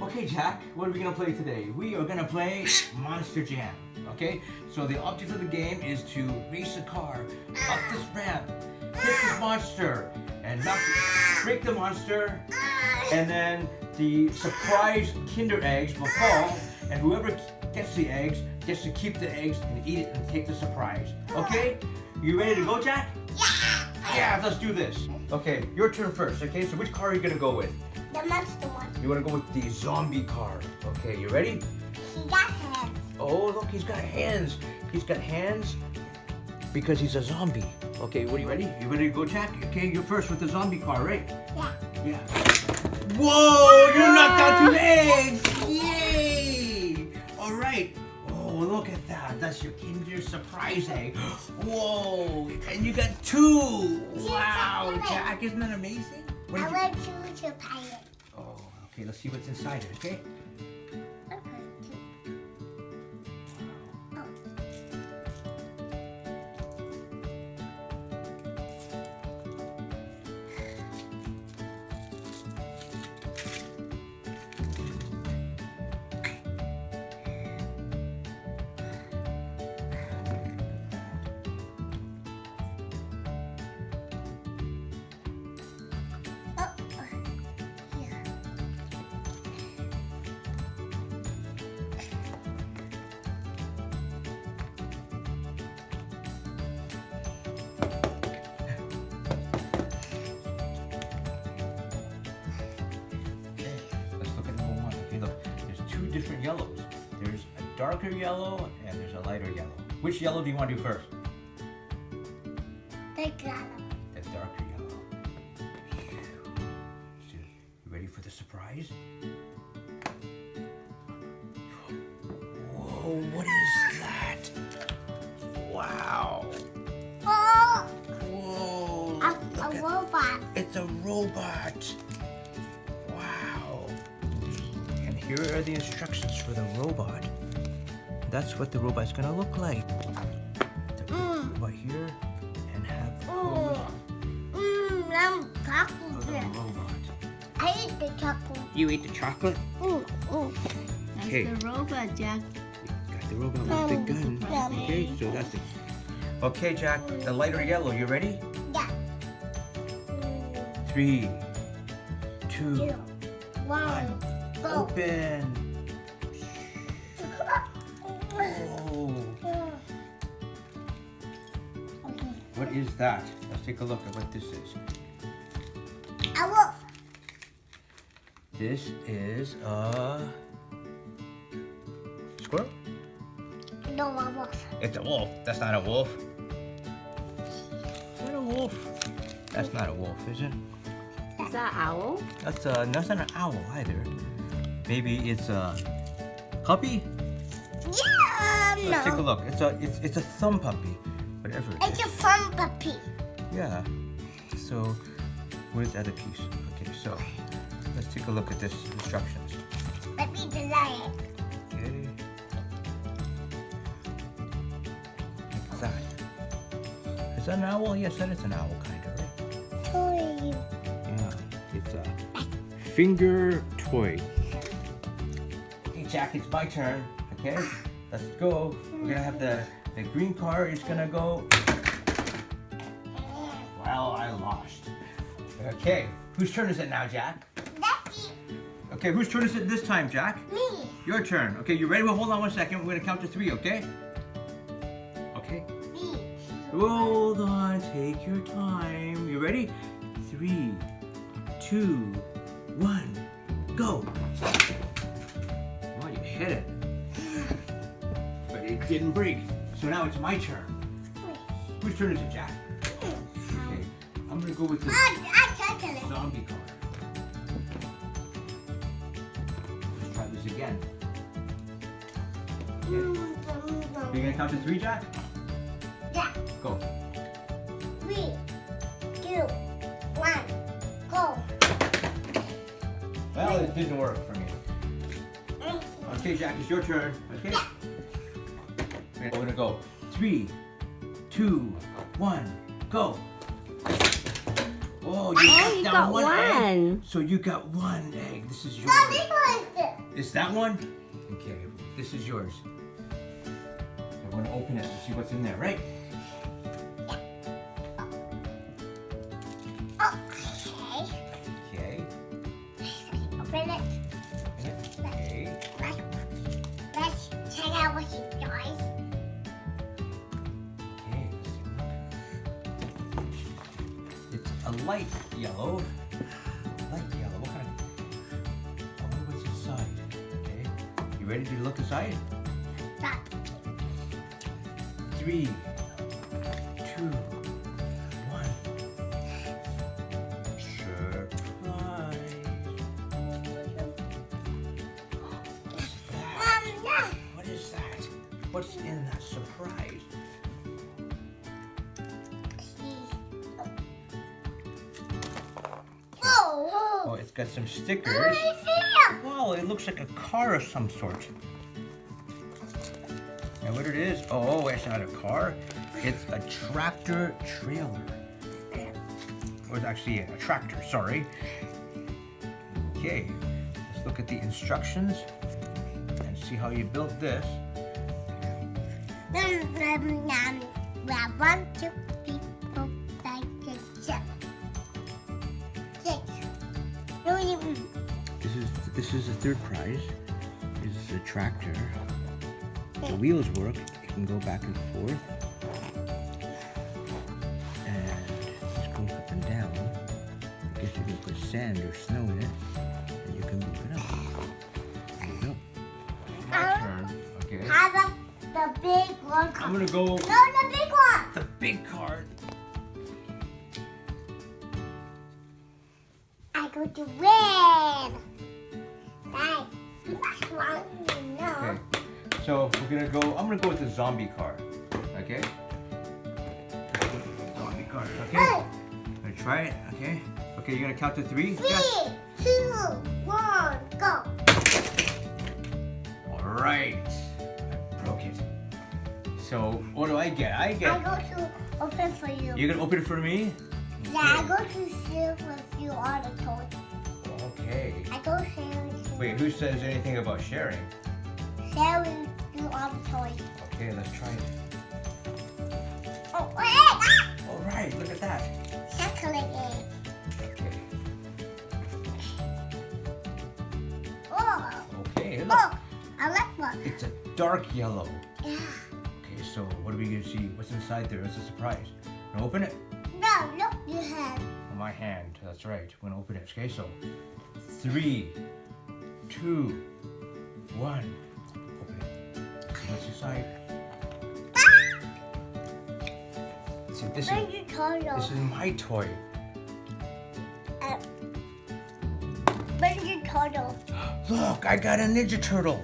Okay, Jack, what are we gonna play today? We are gonna play Monster Jam. Okay? So the object of the game is to race a car up this ramp, hit this monster, and break the monster, and then the surprise Kinder eggs will fall, and whoever gets the eggs gets to keep the eggs and eat it and take the surprise. Okay? You ready to go, Jack? Yeah. Yeah, let's do this. Okay, your turn first. Okay, so which car are you gonna go with? The monster one. You wanna go with the zombie car. Okay, you ready? He got hands. Oh, look, he's got hands. He's got hands because he's a zombie. Okay, what are you ready? You ready to go, Jack? Okay, you're first with the zombie car, right? Yeah. Yeah. Whoa, you knocked out 2 eggs! Yay! All right. Oh, look at that. That's your Kinder Surprise egg. Whoa, and you got 2. Wow, Jack, isn't that amazing? What I did you... want you to pay it. Oh, okay, let's see what's inside it, okay? Different yellows. There's a darker yellow and there's a lighter yellow. Which yellow do you want to do first? The yellow. The darker yellow. So, you ready for the surprise? Whoa, what is that? Wow. Oh! Whoa. A robot. It's a robot. Wow. And here are the instructions for the robot. That's what the robot's gonna look like. The robot here and have the pose I'm of the chocolate. robot. I eat the chocolate. You ate the chocolate? That's Okay. the robot, Jack. Got the robot with the gun. surprise Okay, egg. so that's it. Okay, Jack, the lighter yellow, you ready? Yeah. 3, 2, 2, 1, go. open. Oh, what is that? Let's take a look at what this is. A wolf. This is a squirrel? No, a wolf. It's a wolf. That's not a wolf. Is that a wolf? That's not a wolf, is it? Is that owl? That's not an owl either. Maybe it's a puppy? Yeah, Let's take a no. look. It's a thumb puppy. Whatever it It's is. a fun puppy. Yeah. So where's the other piece? Okay, so let's take a look at this instructions. Let me delay it. Okay. Like that. Is that an owl? Yes, that is an owl kind of, right? Toy. Yeah. It's a finger toy. Okay, Jack, it's my turn. Okay? Let's go. We're gonna have the green car is gonna go. Well, I lost. Okay, whose turn is it now, Jack? That's Okay, whose turn is it this time, Jack? me. Your turn. Okay, you ready? Well, hold on 1 second. We're gonna count to 3, okay? Okay. Me. Hold on, take your time. You ready? 3, 2, 1, go. Well, you hit it. But it didn't break. So now it's my turn. Whose turn is it, Jack? Okay, I'm gonna go with the I touched it. zombie car. Let's try this again. Okay. Are you gonna count to 3, Jack? Yeah. Go. 3, 2, 1, go. Well, it didn't work for me. Okay, Jack, it's your turn. Okay? We're gonna go. 3, 2, 1, go. Oh, you Oh, you got egg. one. So you got 1 egg. This is yours. No, this one is the Is that one? Okay, this is yours. I'm going to open it to see what's in there, right? Okay. Okay. Open it. Okay. Let's check out what it does. Okay. It's a light yellow. Light yellow. What kind of? I wonder what's inside. Okay. You ready to look inside? Stop. 3, 2, 1. Surprise. Yeah. What is that? What's in that surprise? Oh. Oh, it's got some stickers. What is it? Wow, it looks like a car of some sort. And what it is? Oh, it's not a car. It's a tractor trailer. Or it's actually a tractor, sorry. Okay, let's look at the instructions and see how you built this. We have 1, 2, 3, 4, 5, 6, 7. 6. No, This is the third prize. This is a tractor. The wheels work. It can go back and forth. And this goes up and down. I guess you can put sand or snow in it. And you can move it up. There you go. My turn. Okay. How about the big one? I'm gonna go No, the big one. the big card. I go to win. Nice. That's one. No. Okay. So we're gonna go. I'm gonna go with the zombie card. Okay. Zombie card. Okay. Hey, I'm gonna try it. Okay. Okay. You're gonna count to 3. 3, 2, 1, go. All right. I broke it. So what do I get? I I get. go to open for you. You're gonna open it for me? Yeah, I go to share with you all the toys. Okay. I go share with you. Wait, who says anything about sharing? Share with you all the toys. Okay, let's try it. Oh, wait! All right, look at that. Chocolate egg. Okay. Oh, Okay, look. oh, I like one. It's a dark yellow. Yeah. Okay, so what are we gonna see? What's inside there? It's a surprise. Gonna open it? No, look, you have. On my hand. That's right. We're gonna open it. Okay, so 3, 2, 1. Open it. See what's inside. See, this Ninja is my toy. Turtle. Look, I got a Ninja Turtle.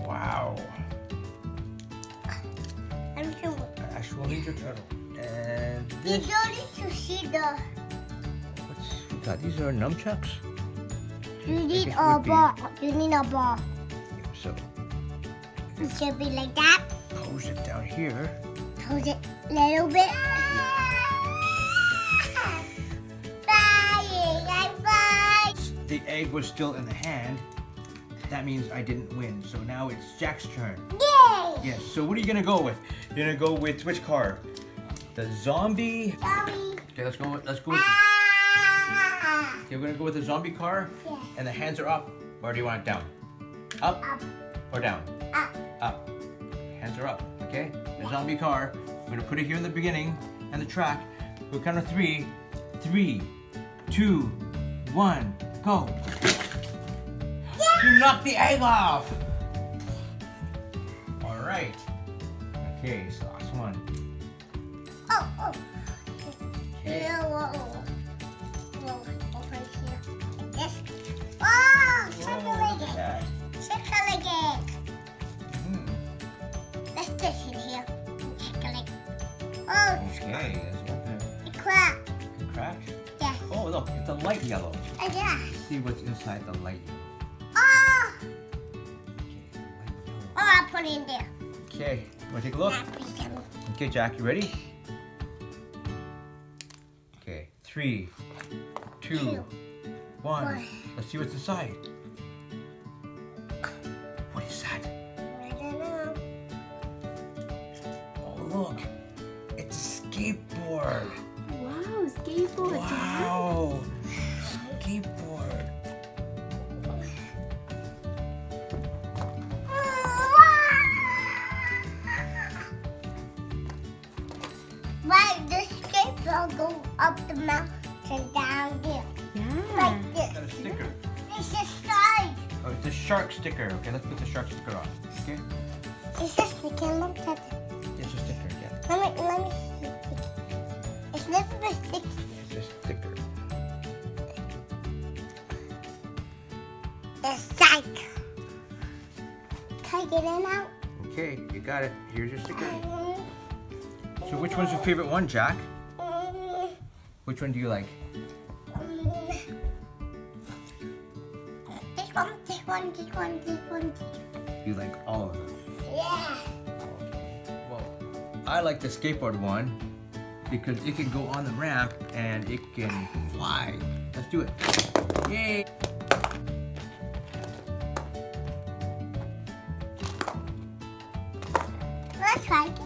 Wow. I'm sure. Actual Ninja Turtle. And You this. don't need to see the. What's we got? These are nunchucks. You need guess a would be. ball. You need a ball. So It should be like that. pose it down here. Hold it a little bit. Flying, I'm flying. The egg was still in the hand. That means I didn't win. So now it's Jack's turn. Yay! Yes. So what are you gonna go with? You're gonna go with which card? The zombie. Sorry. Okay, let's go. Let's go. With, Ah! okay, we're gonna go with the zombie card. Yeah. And the hands are up. Or do you want it down? Up Up, or down? up. Up. Hands are up. Okay. The zombie car. We're gonna put it here in the beginning and the track. We'll count to 3. 3, 2, 1, go. You knocked the egg off. All right. Okay, so last one. Oh, oh. Okay. Here, whoa. Whoa, over here. Like this. Oh, Whoa, chocolate look at egg. that. Chocolate egg. Hmm. Let's just in here. Chocolate. Oh, Okay, let's open it. it cracked. It crack. Yeah. Oh, look, it's a light yellow. Yeah. See what's inside the light yellow. Oh, Okay, light yellow. I put it in there. Okay, wanna take a look? Not become- Okay, Jack, you ready? Okay, 3, 2, 1. One. Let's see what's inside. shark sticker. Okay, let's put the shark sticker on. Okay, It's just the camera. it's a sticker. Yeah, Let me see. It's never a stick. it's a sticker. The psych. Can I get it out? Okay, you got it. Here's your sticker. So which one's your favorite one, Jack? Which one do you like? This one, this one, this one, this one. You like all of them. Yeah. Well, I like the skateboard one because it can go on the ramp and it can fly. Let's do it. Yay! Let's try it.